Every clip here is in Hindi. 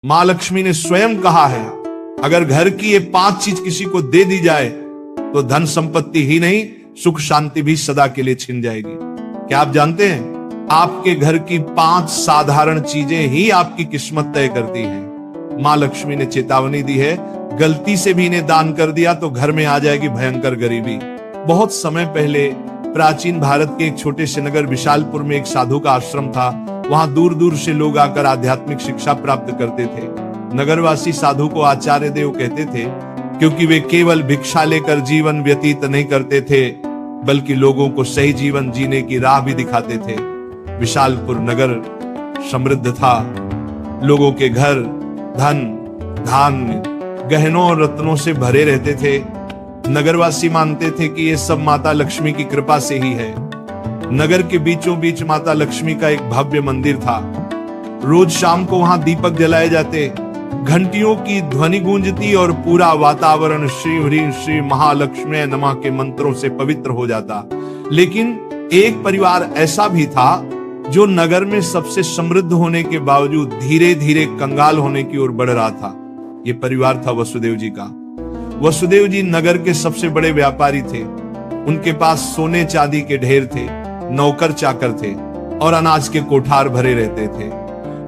मां लक्ष्मी ने स्वयं कहा है, अगर घर की ये 5 चीज किसी को दे दी जाए तो धन संपत्ति ही नहीं, सुख शांति भी सदा के लिए छिन जाएगी। क्या आप जानते हैं, आपके घर की 5 साधारण चीजें ही आपकी किस्मत तय करती हैं। मां लक्ष्मी ने चेतावनी दी है, गलती से भी इन्हें दान कर दिया तो घर में आ जाएगी भयंकर गरीबी। बहुत समय पहले प्राचीन भारत के एक छोटे से नगर विशालपुर में एक साधु का आश्रम था। वहां दूर दूर से लोग आकर आध्यात्मिक शिक्षा प्राप्त करते थे। नगरवासी साधु को आचार्य देव कहते थे, क्योंकि वे केवल भिक्षा लेकर जीवन व्यतीत नहीं करते थे, बल्कि लोगों को सही जीवन जीने की राह भी दिखाते थे। विशालपुर नगर समृद्ध था। लोगों के घर धन, धान्य, गहनों और रत्नों से भरे रहते थे। नगरवासी मानते थे कि ये सब माता लक्ष्मी की कृपा से ही है। नगर के बीचों बीच माता लक्ष्मी का एक भव्य मंदिर था। रोज शाम को वहां दीपक जलाए जाते, घंटियों की ध्वनि गूंजती और पूरा वातावरण श्री ह्रीं श्री महालक्ष्मी नमः के मंत्रों से पवित्र हो जाता। लेकिन एक परिवार ऐसा भी था जो नगर में सबसे समृद्ध होने के बावजूद धीरे धीरे कंगाल होने की ओर बढ़ रहा था। ये परिवार था वसुदेव जी का। वसुदेव जी नगर के सबसे बड़े व्यापारी थे। उनके पास सोने चांदी के ढेर थे, नौकर चाकर थे और अनाज के कोठार भरे रहते थे।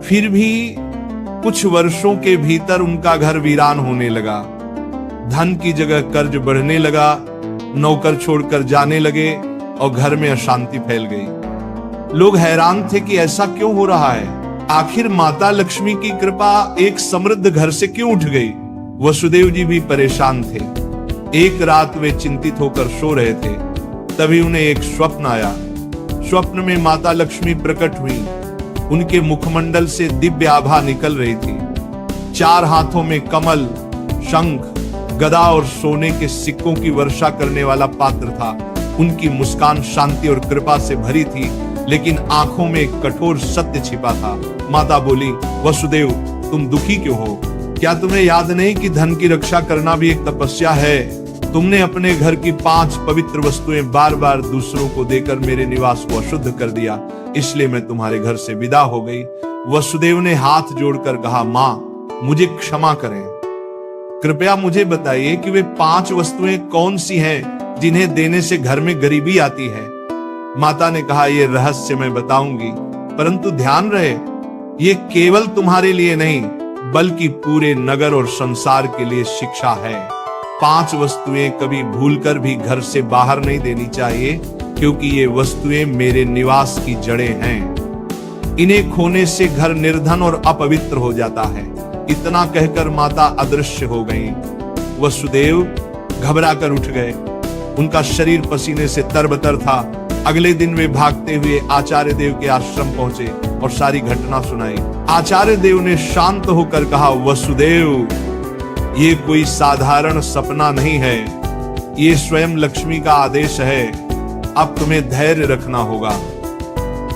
फिर भी कुछ वर्षों के भीतर उनका घर वीरान होने लगा। धन की जगह कर्ज बढ़ने लगा, नौकर छोड़कर जाने लगे और घर में अशांति फैल गई। लोग हैरान थे कि ऐसा क्यों हो रहा है, आखिर माता लक्ष्मी की कृपा एक समृद्ध घर से क्यों उठ गई। वसुदेव जी भी परेशान थे। एक रात वे चिंतित होकर सो रहे थे, तभी उन्हें एक स्वप्न आया। स्वप्न में माता लक्ष्मी प्रकट हुई। उनके मुखमंडल से दिव्य आभा निकल रही थी। 4 हाथों में कमल, शंख, गदा और सोने के सिक्कों की वर्षा करने वाला पात्र था। उनकी मुस्कान शांति और कृपा से भरी थी, लेकिन आंखों में एक कठोर सत्य छिपा था। माता बोली, वसुदेव तुम दुखी क्यों हो? क्या तुम्हें याद नहीं कि धन की रक्षा करना भी एक तपस्या है? तुमने अपने घर की 5 पवित्र वस्तुएं बार बार दूसरों को देकर मेरे निवास को अशुद्ध कर दिया, इसलिए मैं तुम्हारे घर से विदा हो गई। वसुदेव ने हाथ जोड़कर कहा, मां मुझे क्षमा करें, कृपया मुझे बताइए कि वे 5 वस्तुएं कौन सी हैं जिन्हें देने से घर में गरीबी आती है। माता ने कहा, यह रहस्य मैं बताऊंगी, परंतु ध्यान रहे ये केवल तुम्हारे लिए नहीं बल्कि पूरे नगर और संसार के लिए शिक्षा है। 5 वस्तुएं कभी भूलकर भी घर से बाहर नहीं देनी चाहिए, क्योंकि ये वस्तुएं मेरे निवास की जड़ें हैं। इन्हें खोने से घर निर्धन और अपवित्र हो जाता है। इतना कहकर माता अदृश्य हो गईं। वसुदेव घबरा कर उठ गए। उनका शरीर पसीने से तरबतर था। अगले दिन वे भागते हुए आचार्य देव के आश्रम पहुंचे और सारी घटना सुनाई। आचार्य देव ने शांत होकर कहा, वसुदेव ये कोई साधारण सपना नहीं है, ये स्वयं लक्ष्मी का आदेश है। अब तुम्हें धैर्य रखना होगा।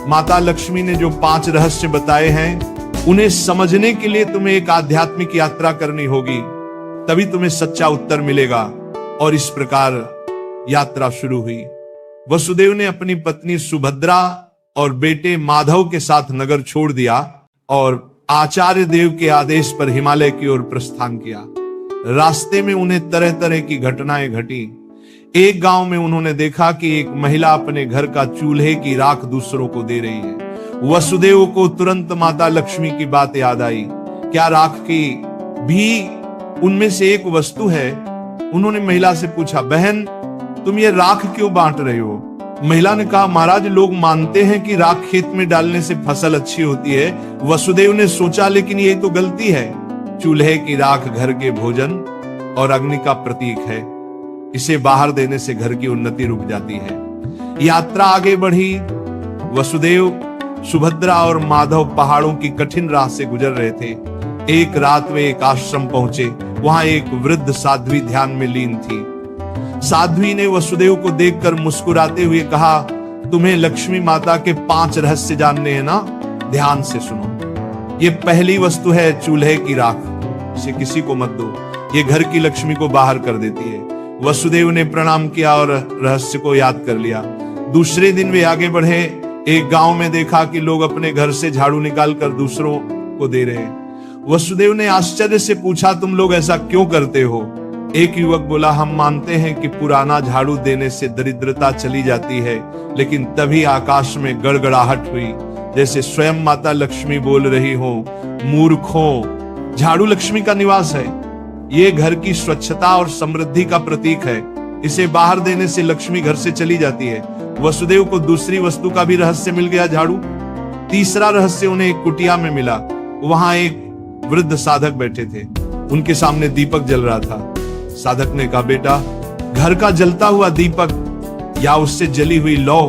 माता लक्ष्मी ने जो 5 रहस्य बताए हैं, उन्हें समझने के लिए तुम्हें एक आध्यात्मिक यात्रा करनी होगी, तभी तुम्हें सच्चा उत्तर मिलेगा। और इस प्रकार यात्रा शुरू हुई। वसुदेव ने अपनी पत्नी सुभद्रा और बेटे माधव के साथ नगर छोड़ दिया और आचार्य देव के आदेश पर हिमालय की ओर प्रस्थान किया। रास्ते में उन्हें तरह तरह की घटनाएं घटी। एक गांव में उन्होंने देखा कि एक महिला अपने घर का चूल्हे की राख दूसरों को दे रही है। वसुदेव को तुरंत माता लक्ष्मी की बात याद आई। क्या राख की भी उनमें से एक वस्तु है? उन्होंने महिला से पूछा, बहन तुम ये राख क्यों बांट रहे हो? महिला ने कहा, महाराज लोग मानते हैं कि राख खेत में डालने से फसल अच्छी होती है। वसुदेव ने सोचा, लेकिन ये तो गलती है। चूल्हे की राख घर के भोजन और अग्नि का प्रतीक है। इसे बाहर देने से घर की उन्नति रुक जाती है। यात्रा आगे बढ़ी। वसुदेव, सुभद्रा और माधव पहाड़ों की कठिन राह से गुजर रहे थे। एक रात वे एक आश्रम पहुंचे। वहां एक वृद्ध साध्वी ध्यान में लीन थी। साध्वी ने वसुदेव को देखकर मुस्कुराते हुए कहा, तुम्हें लक्ष्मी माता के 5 रहस्य जानने हैं ना? ध्यान से सुनो। ये पहली वस्तु है चूल्हे की राख। इसे किसी को मत दो, ये घर की लक्ष्मी को बाहर कर देती है। वसुदेव ने प्रणाम किया और रहस्य को याद कर लिया। दूसरे दिन वे आगे बढ़े। एक गांव में देखा कि लोग अपने घर से झाड़ू निकालकर दूसरों को दे रहे हैं। वसुदेव ने आश्चर्य से पूछा, तुम लोग ऐसा क्यों करते हो? एक युवक बोला, हम मानते हैं कि पुराना झाड़ू देने से दरिद्रता चली जाती है। लेकिन तभी आकाश में गड़गड़ाहट हुई, जैसे स्वयं माता लक्ष्मी बोल रही हो, मूर्खों, झाड़ू लक्ष्मी का निवास है। ये घर की स्वच्छता और समृद्धि का प्रतीक है। इसे बाहर देने से लक्ष्मी घर से चली जाती है। वसुदेव को दूसरी वस्तु का भी रहस्य मिल गया, झाड़ू। तीसरा रहस्य उन्हें एक कुटिया में मिला। वहां एक वृद्ध साधक बैठे थे। उनके सामने दीपक जल रहा था। साधक ने कहा, बेटा, घर का जलता हुआ दीपक या उससे जली हुई लौ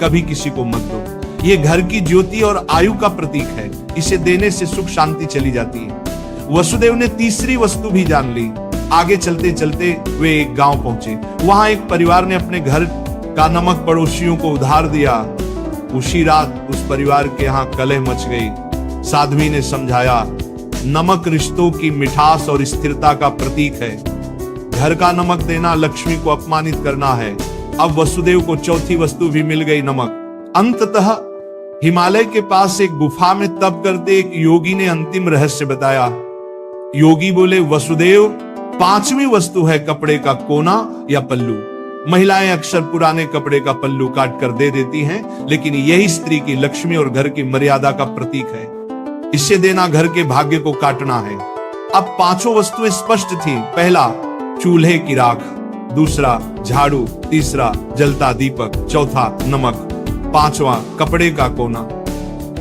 कभी किसी को मत दो। ये घर की ज्योति और आयु का प्रतीक है। इसे देने से सुख शांति चली जाती है। वसुदेव ने तीसरी वस्तु भी जान ली। आगे चलते चलते वे एक गांव पहुंचे। वहां एक परिवार ने अपने घर का नमक पड़ोसियों को उधार दिया। उसी रात उस परिवार के यहाँ कलह मच गई। साध्वी ने समझाया, नमक रिश्तों की मिठास और स्थिरता का प्रतीक है। घर का नमक देना लक्ष्मी को अपमानित करना है। अब वसुदेव को चौथी वस्तु भी मिल गई, नमक। अंततः हिमालय के पास एक गुफा में तप करते एक योगी ने अंतिम रहस्य बताया। योगी बोले, वसुदेव, पांचवी वस्तु है कपड़े का कोना या पल्लू। महिलाएं अक्सर पुराने कपड़े का पल्लू काट कर दे देती हैं, लेकिन यही स्त्री की लक्ष्मी और घर की मर्यादा का प्रतीक है। इसे देना घर के भाग्य को काटना है। अब पांचों वस्तुएं स्पष्ट थी। पहला, चूल्हे की राख। दूसरा, झाड़ू। तीसरा, जलता दीपक। चौथा, नमक। पांचवा, कपड़े का कोना।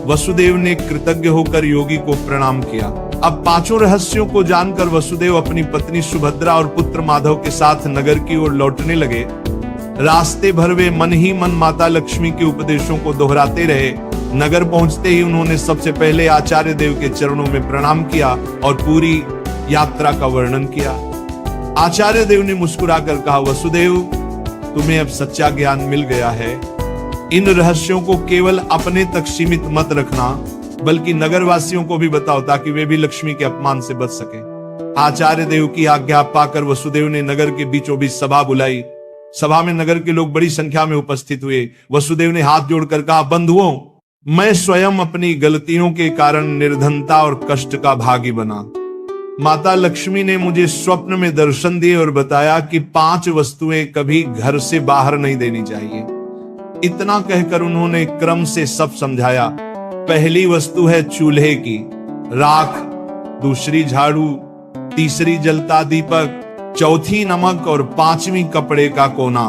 वसुदेव ने कृतज्ञ होकर योगी को प्रणाम किया। अब पांचों रहस्यों को जानकर वसुदेव अपनी पत्नी सुभद्रा और पुत्र माधव के साथ नगर की ओर लौटने लगे। रास्ते भर वे मन ही मन माता लक्ष्मी के उपदेशों को दोहराते रहे। नगर पहुंचते ही उन्होंने सबसे पहले आचार्य देव के चरणों में प्रणाम किया और पूरी यात्रा का वर्णन किया। आचार्य देव ने मुस्कुराकर कहा, वसुदेव, तुम्हें अब सच्चा ज्ञान मिल गया है। इन रहस्यों को केवल अपने तक सीमित मत रखना, बल्कि नगरवासियों को भी बताओ, ताकि वे भी लक्ष्मी के अपमान से बच सके। आचार्य देव की आज्ञा पाकर वसुदेव ने नगर के बीचों बीच सभा बुलाई। सभा में नगर के लोग बड़ी संख्या में उपस्थित हुए। वसुदेव ने हाथ जोड़कर कहा, बंधुओं, मैं स्वयं अपनी गलतियों के कारण निर्धनता और कष्ट का भागी बना। माता लक्ष्मी ने मुझे स्वप्न में दर्शन दिए और बताया कि 5 वस्तुएं कभी घर से बाहर नहीं देनी चाहिए। इतना कहकर उन्होंने क्रम से सब समझाया। पहली वस्तु है चूल्हे की राख, दूसरी झाड़ू, तीसरी जलता दीपक, चौथी नमक और 5वीं कपड़े का कोना।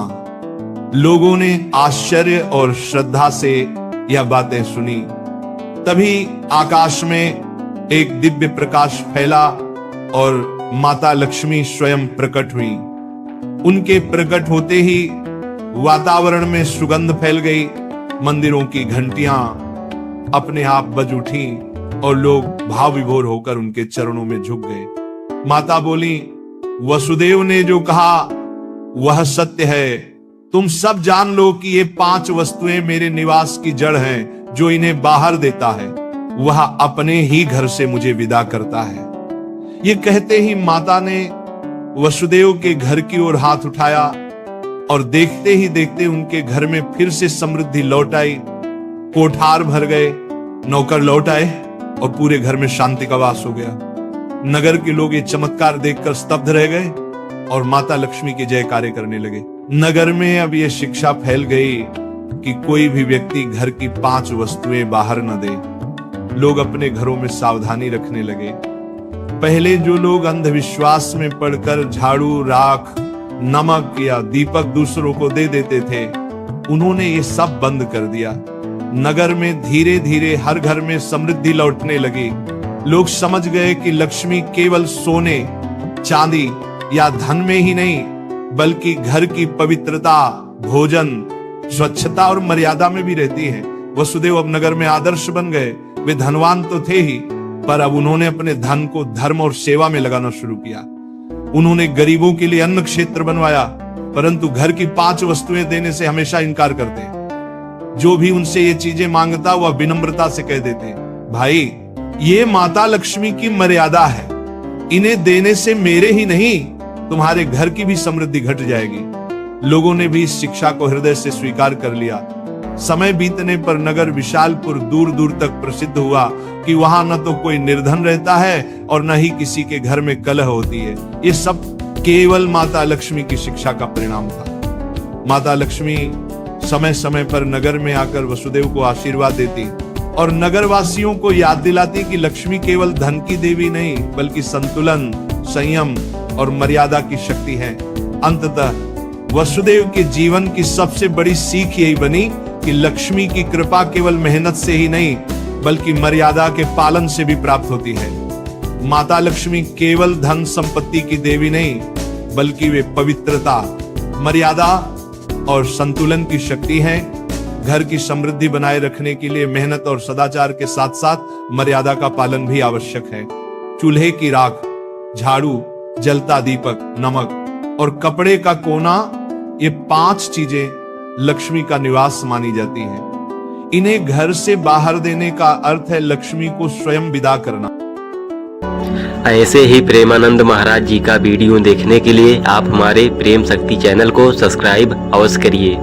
लोगों ने आश्चर्य और श्रद्धा से यह बातें सुनी। तभी आकाश में एक दिव्य प्रकाश फैला और माता लक्ष्मी स्वयं प्रकट हुई। उनके प्रकट होते ही वातावरण में सुगंध फैल गई। मंदिरों की घंटियां अपने आप बज उठी और लोग भाव विभोर होकर उनके चरणों में झुक गए। माता बोली, वसुदेव ने जो कहा वह सत्य है। तुम सब जान लो कि ये 5 वस्तुएं मेरे निवास की जड़ हैं। जो इन्हें बाहर देता है वह अपने ही घर से मुझे विदा करता है। ये कहते ही माता ने वसुदेव के घर की ओर हाथ उठाया और देखते ही देखते उनके घर में फिर से समृद्धि लौट आई। कोठार भर गए, नौकर लौट आए और पूरे घर में शांति का वास हो गया। नगर के लोग ये चमत्कार देखकर स्तब्ध रह गए और माता लक्ष्मी के जयकारे करने लगे। नगर में अब ये शिक्षा फैल गई कि कोई भी व्यक्ति घर की 5 वस्तुएं बाहर न दे। लोग अपने घरों में सावधानी रखने लगे। पहले जो लोग अंधविश्वास में पड़कर झाड़ू, राख, नमक या दीपक दूसरों को दे देते थे, उन्होंने ये सब बंद कर दिया। नगर में धीरे धीरे हर घर में समृद्धि लौटने लगी। लोग समझ गए कि लक्ष्मी केवल सोने, चांदी या धन में ही नहीं, बल्कि घर की पवित्रता, भोजन, स्वच्छता और मर्यादा में भी रहती है। वसुदेव अब नगर में आदर्श बन गए। वे धनवान तो थे ही, पर अब उन्होंने अपने धन को धर्म और सेवा में लगाना शुरू किया। उन्होंने गरीबों के लिए अन्न क्षेत्र बनवाया, परंतु घर की 5 वस्तुएं देने से हमेशा इनकार करते। जो भी उनसे ये चीजें मांगता वह विनम्रता से कह देते, भाई ये माता लक्ष्मी की मर्यादा है, इन्हें देने से मेरे ही नहीं तुम्हारे घर की भी समृद्धि घट जाएगी। लोगों ने भी इस शिक्षा को हृदय से स्वीकार कर लिया। समय बीतने पर नगर विशालपुर दूर दूर तक प्रसिद्ध हुआ कि वहां न तो कोई निर्धन रहता है और न ही किसी के घर में कलह होती है। ये सब केवल माता लक्ष्मी की शिक्षा का परिणाम था। माता लक्ष्मी समय समय पर नगर में आकर वसुदेव को आशीर्वाद देती और नगरवासियों को याद दिलाती कि लक्ष्मी केवल धन की देवी नहीं बल्कि संतुलन, संयम और मर्यादा की शक्ति है। अंततः वसुदेव के जीवन की सबसे बड़ी सीख यही बनी कि लक्ष्मी की कृपा केवल मेहनत से ही नहीं बल्कि मर्यादा के पालन से भी प्राप्त होती है। माता लक्ष्मी केवल धन संपत्ति की देवी नहीं बल्कि वे पवित्रता, मर्यादा और संतुलन की शक्ति है। घर की समृद्धि बनाए रखने के लिए मेहनत और सदाचार के साथ साथ मर्यादा का पालन भी आवश्यक है। चूल्हे की राख, झाड़ू, जलता दीपक, नमक और कपड़े का कोना, ये 5 चीजें लक्ष्मी का निवास मानी जाती हैं। इन्हें घर से बाहर देने का अर्थ है लक्ष्मी को स्वयं विदा करना। ऐसे ही प्रेमानंद महाराज जी का वीडियो देखने के लिए आप हमारे प्रेम शक्ति चैनल को सब्सक्राइब अवश्य करिए।